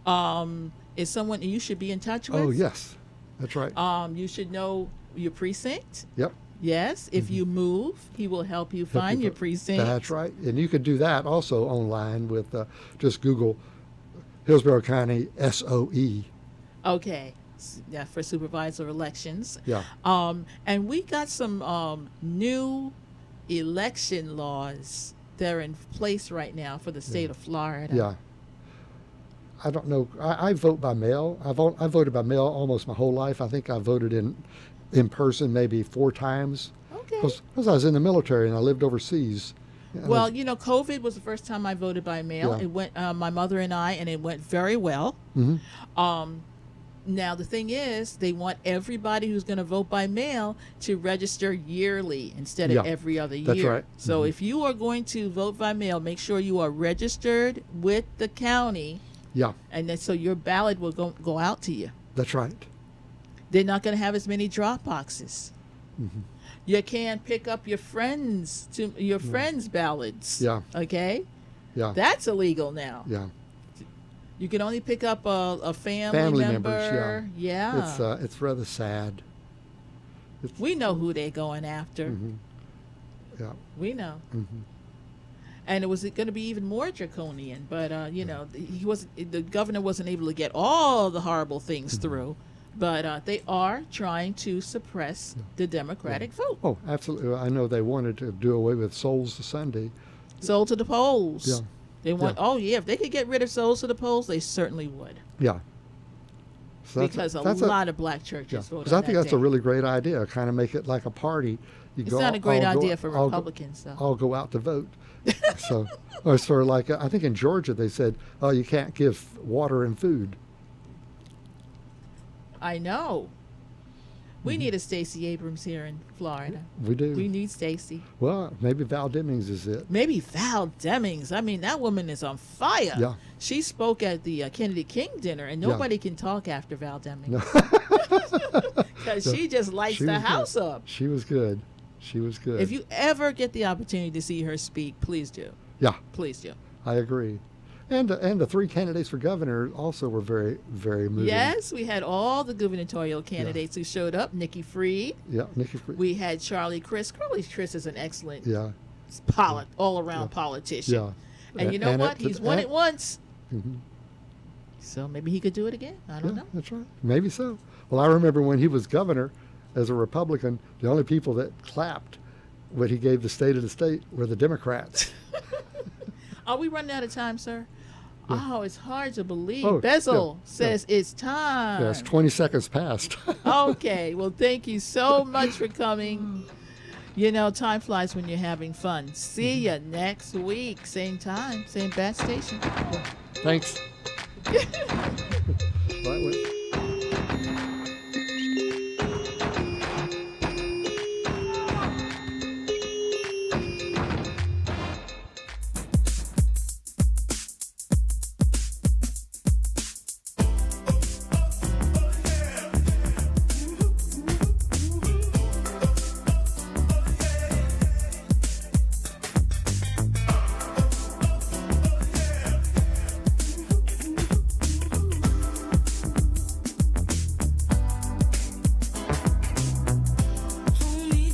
is someone you should be in touch with. Oh yes, that's right. You should know your precinct. Yep. Yes, if you move, he will help you find your precinct. That's right. And you could do that also online with just Google Hillsborough County SOE. Okay, yeah, for supervisor elections. Yeah. And we got some new election laws that are in place right now for the state of Florida. Yeah. I don't know. I vote by mail. I voted by mail almost my whole life. I think I voted in person maybe 4 times. Okay. Because I was in the military and I lived overseas. And Well, you know, COVID was the first time I voted by mail. Yeah. It went, my mother and I, and it went very well. Mhm. Now, the thing is, they want everybody who's going to vote by mail to register yearly instead of Yeah, every other year. that's right. So if you are going to vote by mail, make sure you are registered with the county, Yeah, and then so your ballot will go out to you. that's right. They're not going to have as many drop boxes. Mm-hmm. You can't pick up your friends' ballots. Yeah. Okay. Yeah, That's illegal now. yeah. You can only pick up a family member. members, Yeah. It's rather sad. We know who they're going after. Mhm. Yeah. We know. Mhm. And it was going to be even more draconian, but you know, the governor wasn't able to get all the horrible things Mm-hmm. through. But they are trying to suppress the Democratic vote. Oh, absolutely. I know they wanted to do away with Souls to Sunday. Sold to the polls. Yeah. They want. Yeah. Oh yeah, if they could get rid of souls to the polls, they certainly would. Yeah. So Because a lot of black churches voted. Because I think that that's a day. really great idea. Kind of make it like a party. You It's go, not a great all go- idea for all go- Republicans, though. All go out to vote. So, or sort of like I think in Georgia they said, oh, you can't give water and food. I know. We need a Stacey Abrams here in Florida. We do. We need Stacey. Well, maybe Val Demings is it. Maybe Val Demings. I mean, that woman is on fire. Yeah. She spoke at the Kennedy King dinner, and Yeah. nobody can talk after Val Demings. Because she just lights She the was good. house up. She was good. She was good. If you ever get the opportunity to see her speak, please do. Yeah, Please do. I agree. And the three candidates for governor also were very, very moving. Yes, we had all the gubernatorial candidates who showed up. Nikki Fried. Yeah, Nikki Fried. We had Charlie Crist. Charlie Crist is an excellent all-around politician. Yeah. And you know what? He's won it once. Mm-hmm. So maybe he could do it again. I don't know. That's right. Maybe so. Well, I remember when he was governor as a Republican, the only people that clapped when he gave the state of the state were the Democrats. Are we running out of time, sir? Yeah. Oh, it's hard to believe. Oh, Bezel yeah, says it's time. Yes, 20 seconds past. Okay. Well, thank you so much for coming. You know, time flies when you're having fun. See you next week. Same time, same bat station. Thanks. Right,